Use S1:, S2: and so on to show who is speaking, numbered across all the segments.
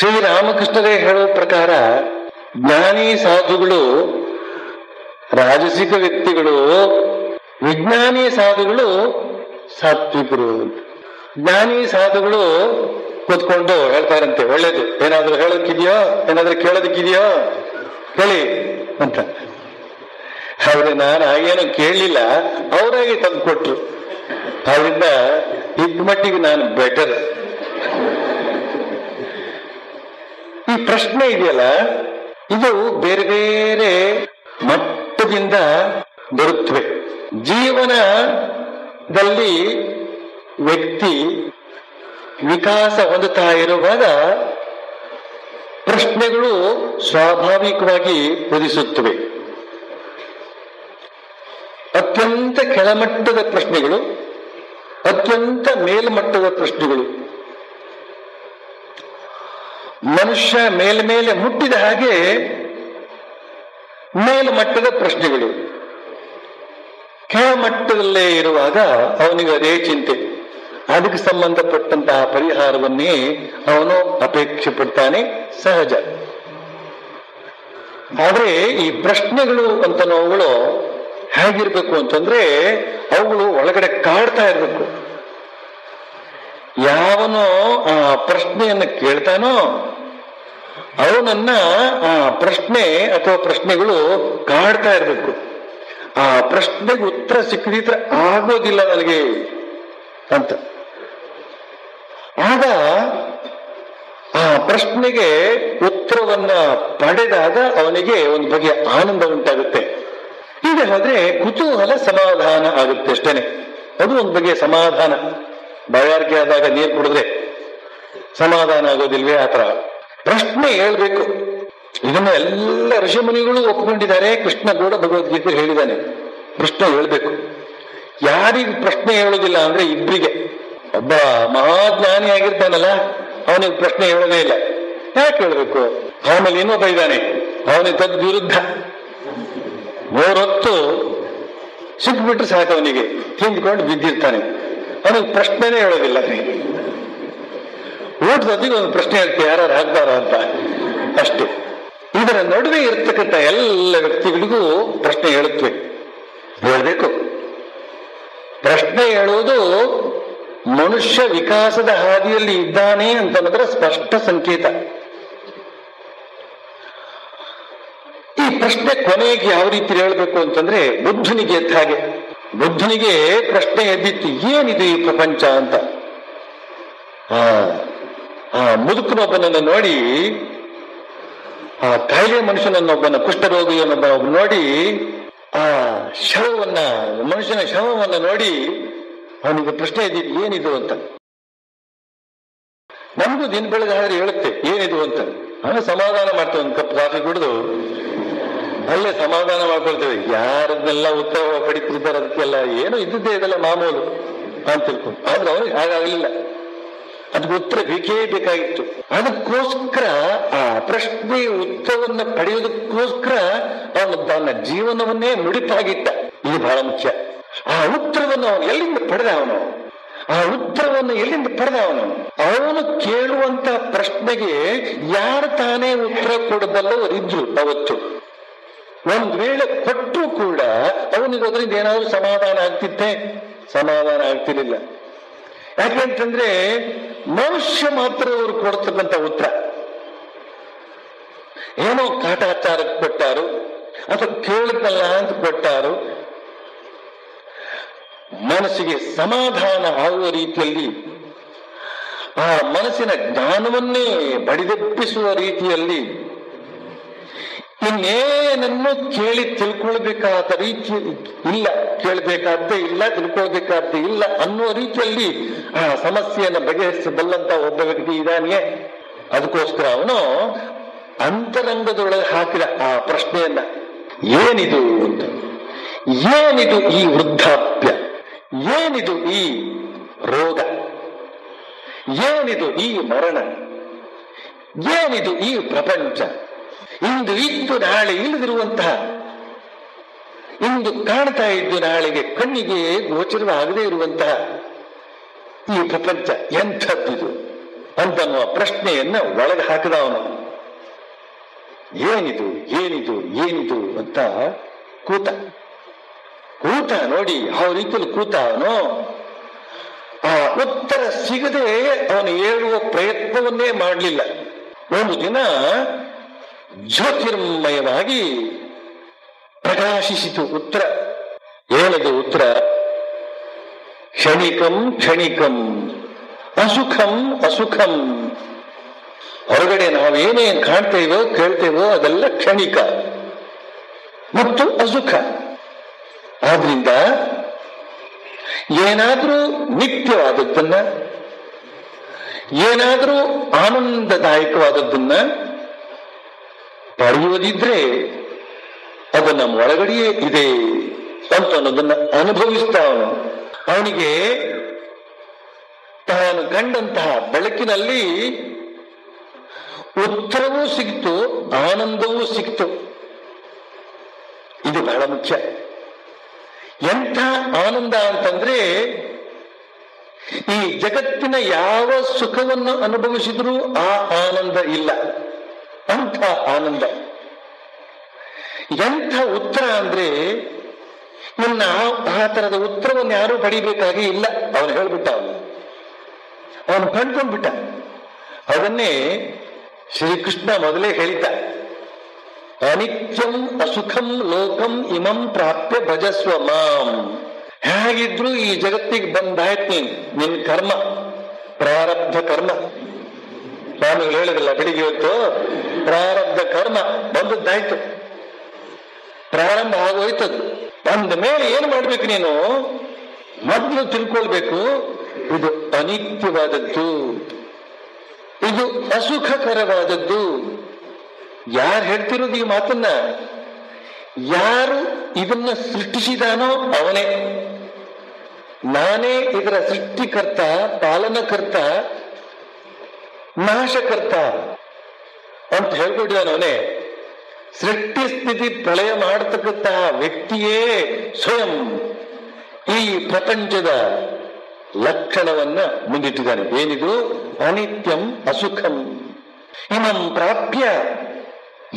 S1: ಶ್ರೀರಾಮಕೃಷ್ಣರೇ ಹೇಳೋ ಪ್ರಕಾರ ಜ್ಞಾನಿ ಸಾಧುಗಳು ರಾಜಸಿಕ ವ್ಯಕ್ತಿಗಳು, ವಿಜ್ಞಾನಿ ಸಾಧುಗಳು ಸಾತ್ವಿಕರು. ಜ್ಞಾನಿ ಸಾಧುಗಳು ಕೂತ್ಕೊಂಡು ಹೇಳ್ತಾರಂತೆ, ಒಳ್ಳೇದು, ಏನಾದ್ರೂ ಹೇಳೋದಕ್ಕಿದೆಯೋ, ಏನಾದ್ರೂ ಕೇಳೋದಕ್ಕಿದೆಯೋ ಹೇಳಿ ಅಂತ. ಆದ್ರೆ ನಾನು ಹಾಗೇನು ಕೇಳಲಿಲ್ಲ, ಅವರಾಗಿ ತಂದು ಕೊಟ್ರು. ಆದ್ರಿಂದ ಇದ್ದ ಮಟ್ಟಿಗೆ ನಾನು ಬೆಟರ್. ಈ ಪ್ರಶ್ನೆ ಇದೆಯಲ್ಲ, ಇದು ಬೇರೆ ಬೇರೆ ಮಟ್ಟದಿಂದ ಬರುತ್ತವೆ. ಜೀವನದಲ್ಲಿ ವ್ಯಕ್ತಿ ವಿಕಾಸ ಹೊಂದುತ್ತಾ ಇರುವಾಗ ಪ್ರಶ್ನೆಗಳು ಸ್ವಾಭಾವಿಕವಾಗಿ ಉದಿಸುತ್ತವೆ. ಅತ್ಯಂತ ಕೆಳಮಟ್ಟದ ಪ್ರಶ್ನೆಗಳು, ಅತ್ಯಂತ ಮೇಲ್ಮಟ್ಟದ ಪ್ರಶ್ನೆಗಳು. ಮನುಷ್ಯ ಮೇಲ್ಮೇಲೆ ಮುಟ್ಟಿದ ಹಾಗೆ ಮೇಲ್ಮಟ್ಟದ ಪ್ರಶ್ನೆಗಳು. ಕೆಳಮಟ್ಟದಲ್ಲೇ ಇರುವಾಗ ಅವನಿಗೆ ಅದೇ ಚಿಂತೆ, ಅದಕ್ಕೆ ಸಂಬಂಧಪಟ್ಟಂತಹ ಪರಿಹಾರವನ್ನೇ ಅವನು ಅಪೇಕ್ಷೆ ಪಡ್ತಾನೆ, ಸಹಜ. ಆದ್ರೆ ಈ ಪ್ರಶ್ನೆಗಳು ಅಂತ ನಾವುಗಳು ಹೇಗಿರ್ಬೇಕು ಅಂತಂದ್ರೆ, ಅವುಗಳು ಒಳಗಡೆ ಕಾಡ್ತಾ ಇರ್ಬೇಕು. ಯಾವನೋ ಆ ಪ್ರಶ್ನೆಯನ್ನು ಕೇಳ್ತಾನೋ ಅವನನ್ನ ಆ ಪ್ರಶ್ನೆ ಅಥವಾ ಪ್ರಶ್ನೆಗಳು ಕಾಡ್ತಾ ಇರ್ಬೇಕು. ಆ ಪ್ರಶ್ನೆಗೆ ಉತ್ತರ ಸಿಕ್ಕದಿದ್ರೆ ಆಗೋದಿಲ್ಲ ನನಗೆ ಅಂತ. ಆಗ ಆ ಪ್ರಶ್ನೆಗೆ ಉತ್ತರವನ್ನ ಪಡೆದಾಗ ಅವನಿಗೆ ಒಂದು ಬಗೆಯ ಆನಂದ ಉಂಟಾಗುತ್ತೆ. ಈಗ ಹೋದ್ರೆ ಕುತೂಹಲ ಸಮಾಧಾನ ಆಗುತ್ತೆ ಅಷ್ಟೇನೆ. ಅದು ಒಂದು ಬಗೆಯ ಸಮಾಧಾನ. ಬಾಯಾರಿಕೆ ಆದಾಗ ನೀರು ಕುಡಿದ್ರೆ ಸಮಾಧಾನ ಆಗೋದಿಲ್ವೇ? ಆ ತರ ಪ್ರಶ್ನೆ ಹೇಳ್ಬೇಕು. ಇದನ್ನ ಎಲ್ಲ ಋಷಿಮುನಿಗಳು ಒಪ್ಕೊಂಡಿದ್ದಾರೆ. ಕೃಷ್ಣ ಕೂಡ ಭಗವದ್ಗೀತೆ ಹೇಳಿದ್ದಾನೆ, ಪ್ರಶ್ನೆ ಹೇಳ್ಬೇಕು. ಯಾರಿಗೂ ಪ್ರಶ್ನೆ ಹೇಳೋದಿಲ್ಲ ಅಂದ್ರೆ ಇಬ್ಬರಿಗೆ. ಒಬ್ಬ ಮಹಾಜ್ಞಾನಿ ಆಗಿರ್ತಾನಲ್ಲ, ಅವನಿಗೆ ಪ್ರಶ್ನೆ ಹೇಳೋದೇ ಇಲ್ಲ. ಯಾಕೆ ಹೇಳ್ಬೇಕು? ಆಮೇಲೆ ಇನ್ನೊಬ್ಬ ಇದ್ದಾನೆ, ಅವನಿಗೆ ತದ್ ವಿರುದ್ಧ. 3 ಹೊತ್ತು ಸಿಕ್ಬಿಟ್ರೆ ಸಾಕು, ಅವನಿಗೆ ಹಿಂದ್ಕೊಂಡು ಬಿದ್ದಿರ್ತಾನೆ. ಅವನಿಗೆ ಪ್ರಶ್ನೆನೇ ಹೇಳೋದಿಲ್ಲ. ಊಟದೊಂದಿಗೆ ಒಂದು ಪ್ರಶ್ನೆ ಹೇಳ್ತೀವಿ, ಯಾರು ಹಾಕ್ತಾರ ಅಂತ ಅಷ್ಟೇ. ಇದರ ನಡುವೆ ಇರ್ತಕ್ಕಂಥ ಎಲ್ಲ ವ್ಯಕ್ತಿಗಳಿಗೂ ಪ್ರಶ್ನೆ ಹೇಳುತ್ತವೆ, ಹೇಳ್ಬೇಕು. ಪ್ರಶ್ನೆ ಹೇಳುವುದು ಮನುಷ್ಯ ವಿಕಾಸದ ಹಾದಿಯಲ್ಲಿ ಇದ್ದಾನೆ ಅಂತಂದ್ರೆ ಸ್ಪಷ್ಟ ಸಂಕೇತ. ಈ ಪ್ರಶ್ನೆ ಕೊನೆಗೆ ಯಾವ ರೀತಿ ಹೇಳ್ಬೇಕು ಅಂತಂದ್ರೆ, ಬುದ್ಧನಿಗೆ ಎದ್ದ ಹಾಗೆ. ಬುದ್ಧನಿಗೆ ಪ್ರಶ್ನೆ ಎದ್ದಿತ್ತು, ಏನಿದೆ ಈ ಪ್ರಪಂಚ ಅಂತ. ಆ ಮುದುಕನೊಬ್ಬನನ್ನು ನೋಡಿ, ಆ ಕಾಯಿಲೆ ಮನುಷ್ಯನನ್ನೊಬ್ಬನ, ಕುಷ್ಠರೋಗಿಯನ್ನೊಬ್ಬ ನೋಡಿ, ಆ ಶವವನ್ನ, ಮನುಷ್ಯನ ಶವವನ್ನ ನೋಡಿ ಅವನಿಗೆ ಪ್ರಶ್ನೆ ಎದ್ದಿತ್ತು, ಏನಿದು ಅಂತ. ನಮಗೂ ದಿನ ಬೆಳಗಾದ್ರೆ ಹೇಳುತ್ತೆ ಏನಿದು ಅಂತ. ಅವನು ಸಮಾಧಾನ ಮಾಡ್ತೇವೆ, ಒಂದು ಕಪ್ ಕಾಫಿ ಕುಡಿದು ಅಲ್ಲೇ ಸಮಾಧಾನ ಮಾಡ್ಕೊಳ್ತೇವೆ. ಯಾರನ್ನೆಲ್ಲ ಉತ್ತರ ಪಡಿತಿರ್ತಾರೆ ಅದಕ್ಕೆಲ್ಲ ಏನೋ ಇದ್ದಿದ್ದೇ ಇದೆಲ್ಲ ಮಾಮೂಲು ಅಂತ ತಿಳ್ಕೊಂಡು. ಆದ್ರೆ ಅವನಿಗೆ ಹಾಗಾಗಲಿಲ್ಲ, ಅದಕ್ಕೆ ಉತ್ತರ ಬೇಕೇ ಬೇಕಾಗಿತ್ತು. ಅದಕ್ಕೋಸ್ಕರ ಆ ಪ್ರಶ್ನೆ ಉತ್ತರವನ್ನ ಪಡೆಯೋದಕ್ಕೋಸ್ಕರ ಅವನು ತನ್ನ ಜೀವನವನ್ನೇ ಮುಡಿಪಾಗಿಟ್ಟ. ಇದು ಬಹಳ ಮುಖ್ಯ. ಆ ಉತ್ತರವನ್ನು ಅವನು ಎಲ್ಲಿಂದ ಪಡೆದ? ಅವನು ಕೇಳುವಂತ ಪ್ರಶ್ನೆಗೆ ಯಾರು ತಾನೇ ಉತ್ತರ ಕೊಡಬಲ್ಲವರಿದ್ರು ಅವತ್ತು. ಒಂದ್ ವೇಳೆ ಕೊಟ್ಟರು ಕೂಡ ಅವನಿಗೆ ಅದರಿಂದ ಏನಾದ್ರು ಸಮಾಧಾನ ಆಗ್ತಿತ್ತೆ? ಸಮಾಧಾನ ಆಗ್ತಿರ್ಲಿಲ್ಲ. ಯಾಕೆಂತಂದ್ರೆ ಮನುಷ್ಯ ಮಾತ್ರ ಅವರು ಕೊಡ್ತಕ್ಕಂಥ ಉತ್ತರ ಏನೋ ಕಾಟಾಚಾರಕ್ಕೆ ಕೊಟ್ಟಾರು ಅಥವಾ ಕೇಳಿದ್ನಲ್ಲ ಅಂತ ಕೊಟ್ಟಾರು. ಮನಸ್ಸಿಗೆ ಸಮಾಧಾನ ಆಗುವ ರೀತಿಯಲ್ಲಿ, ಆ ಮನಸ್ಸಿನ ಜ್ಞಾನವನ್ನೇ ಬಡಿದೆಬ್ಬಿಸುವ ರೀತಿಯಲ್ಲಿ, ಇನ್ನೇನನ್ನು ಕೇಳಿ ತಿಳ್ಕೊಳ್ಬೇಕಾದ ರೀತಿ ಇಲ್ಲ, ಕೇಳಬೇಕಾದ್ದೇ ಇಲ್ಲ, ತಿಳ್ಕೊಳ್ಬೇಕಾದ್ದೇ ಇಲ್ಲ ಅನ್ನುವ ರೀತಿಯಲ್ಲಿ ಆ ಸಮಸ್ಯೆಯನ್ನು ಬಗೆಹರಿಸಬಲ್ಲಂತ ಒಬ್ಬ ವ್ಯಕ್ತಿ ಇದ್ದಾನೆಯೇ. ಅದಕ್ಕೋಸ್ಕರ ಅವನು ಅಂತರಂಗದೊಳಗೆ ಹಾಕಿದ ಆ ಪ್ರಶ್ನೆಯನ್ನ, ಏನಿದು ಅಂತ. ಏನಿದು ಈ ವೃದ್ಧಾಪ್ಯ? ಏನಿದು ಈ ರೋಗ? ಏನಿದು ಈ ಮರಣ? ಏನಿದು ಈ ಪ್ರಪಂಚ? ಇಂದು ಇದ್ದು ನಾಳೆ ಇಲ್ಲದಿರುವಂತಹ, ಇಂದು ಕಾಣ್ತಾ ಇದ್ದು ನಾಳೆಗೆ ಕಣ್ಣಿಗೆ ಗೋಚರವಾಗದೇ ಇರುವಂತಹ ಈ ಪ್ರಪಂಚ ಎಂಥದ್ದಿದು? ಅಂತನ್ನುವ ಪ್ರಶ್ನೆಯನ್ನ ಒಳಗೆ ಹಾಕಿದ ಅವನು. ಏನಿದು ಏನಿದು ಏನಿದು ಅಂತ ಕೂತ ನೋಡಿ ಯಾವ ರೀತಿಯಲ್ಲಿ ಕೂತ ಅವನು. ಆ ಉತ್ತರ ಸಿಗದೆ ಅವನು ಹೇಳುವ ಪ್ರಯತ್ನವನ್ನೇ ಮಾಡಲಿಲ್ಲ. ಒಂದು ದಿನ ಜ್ಯೋತಿರ್ಮಯವಾಗಿ ಪ್ರಕಾಶಿಸಿತು ಉತ್ತರ. ಏನದು ಉತ್ತರ? ಕ್ಷಣಿಕಂ ಕ್ಷಣಿಕಂ ಅಸುಖಂ ಅಸುಖಂ. ಹೊರಗಡೆ ನಾವೇನೇನ್ ಕಾಣ್ತೇವೋ ಕೇಳ್ತೇವೋ ಅದೆಲ್ಲ ಕ್ಷಣಿಕ ಮತ್ತು ಅಸುಖ. ಆದ್ರಿಂದ ಏನಾದ್ರೂ ನಿತ್ಯವಾದದ್ದನ್ನ, ಏನಾದ್ರೂ ಆನಂದದಾಯಕವಾದದ್ದನ್ನ ಪಡೆಯುವುದಿದ್ರೆ ಅದು ನಮ್ಮ ಒಳಗಡೆಯೇ ಇದೆ ಅಂತ ಅನ್ನೋದನ್ನ ಅನುಭವಿಸ್ತಾ ಅವನಿಗೆ ತಾನು ಕಂಡಂತಹ ಬೆಳಕಿನಲ್ಲಿ ಉತ್ತರವೂ ಸಿಕ್ತು, ಆನಂದವೂ ಸಿಕ್ತು. ಇದು ಬಹಳ ಮುಖ್ಯ. ಎಂಥ ಆನಂದ ಅಂತಂದ್ರೆ, ಈ ಜಗತ್ತಿನ ಯಾವ ಸುಖವನ್ನು ಅನುಭವಿಸಿದ್ರೂ ಆ ಆನಂದ ಇಲ್ಲ, ಅಂಥ ಆನಂದ. ಎಂಥ ಉತ್ತರ ಅಂದ್ರೆ, ಇನ್ನ ಆ ತರದ ಉತ್ತರವನ್ನು ಯಾರೂ ಪಡಿಬೇಕಾಗಿ ಇಲ್ಲ. ಅವನು ಹೇಳ್ಬಿಟ್ಟ, ಅವನು ಕಂಡ್ಕೊಂಡ್ಬಿಟ್ಟ. ಅದನ್ನೇ ಶ್ರೀಕೃಷ್ಣ ಮೊದಲೇ ಹೇಳಿದ್ದ, ಅನಿತ್ಯಂ ಅಸುಖಂ ಲೋಕಂ ಇಮಂ ಪ್ರಾಪ್ಯ ಭಜಸ್ವ ಮಾಂ. ಹೇಗಿದ್ರು ಈ ಜಗತ್ತಿಗೆ ಬಂದಾಯ್ತು ನಿನ್ ಕರ್ಮ, ಪ್ರಾರಬ್ಧ ಕರ್ಮ. ಸ್ವಾಮಿಗಳು ಹೇಳಿದಿಲ್ಲ ಬೆಳಿಗ್ಗೆ ಹೊತ್ತು, ಪ್ರಾರಬ್ಧ ಕರ್ಮ ಬಂದದ್ದಾಯ್ತು, ಪ್ರಾರಂಭ ಆಗೋಯ್ತದು. ಬಂದ ಮೇಲೆ ಏನು ಮಾಡ್ಬೇಕು ನೀನು? ಮೊದಲು ತಿಳ್ಕೊಳ್ಬೇಕು, ಇದು ಅನಿತ್ಯವಾದದ್ದು, ಇದು ಅಸುಖಕರವಾದದ್ದು. ಯಾರು ಹೇಳ್ತಿರೋದು ಈ ಮಾತನ್ನ? ಯಾರು ಇದನ್ನ ಸೃಷ್ಟಿಸಿದಾನೋ ಅವನೇ. ನಾನೇ ಇದರ ಸೃಷ್ಟಿಕರ್ತ, ಪಾಲನಕರ್ತ, ನಾಶಕರ್ತ ಅಂತ ಹೇಳ್ಕೊಟ್ಟಿದ್ದಾನವನೇ. ಸೃಷ್ಟಿ ಸ್ಥಿತಿ ಪ್ರಳಯ ಮಾಡತಕ್ಕಂತಹ ವ್ಯಕ್ತಿಯೇ ಸ್ವಯಂ ಈ ಪ್ರಪಂಚದ ಲಕ್ಷಣವನ್ನ ಮುಂದಿಟ್ಟಿದ್ದಾನೆ. ಏನಿದು? ಅನಿತ್ಯಂ ಅಸುಖಂ ಇಮಂ ಪ್ರಾಪ್ಯ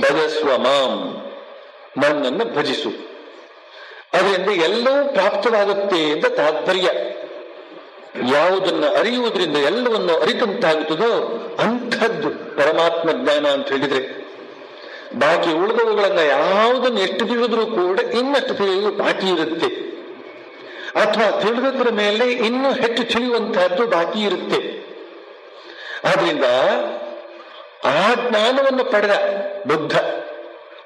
S1: ಭಜಸ್ವ ಮಾಂ. ನನ್ನನ್ನು ಭಜಿಸು, ಅದರಿಂದ ಎಲ್ಲವೂ ಪ್ರಾಪ್ತವಾಗುತ್ತೆ ಅಂತ ತಾತ್ಪರ್ಯ. ಯಾವುದನ್ನ ಅರಿಯುವುದರಿಂದ ಎಲ್ಲವನ್ನು ಅರಿತಂತಾಗುತ್ತದೋ ಅಂಥದ್ದು ಪರಮಾತ್ಮ ಜ್ಞಾನ ಅಂತ ಹೇಳಿದ್ರೆ. ಬಾಕಿ ಉಳಿದವುಗಳನ್ನ ಯಾವುದನ್ನು ಎಷ್ಟು ತಿಳಿದ್ರೂ ಕೂಡ ಇನ್ನಷ್ಟು ತಿಳಿಯುವುದು ಬಾಕಿ ಇರುತ್ತೆ, ಅಥವಾ ತಿಳಿದ್ರ ಮೇಲೆ ಇನ್ನೂ ಹೆಚ್ಚು ತಿಳಿಯುವಂತಹದ್ದು ಬಾಕಿ ಇರುತ್ತೆ. ಆದ್ರಿಂದ ಆ ಜ್ಞಾನವನ್ನು ಪಡೆದ ಬುದ್ಧ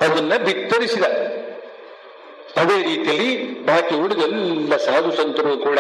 S1: ಅದನ್ನ ಬಿತ್ತರಿಸಿದ. ಅದೇ ರೀತಿಯಲ್ಲಿ ಬಾಕಿ ಉಳಿದೆಲ್ಲ ಸಾಧು ಸಂತರು ಕೂಡ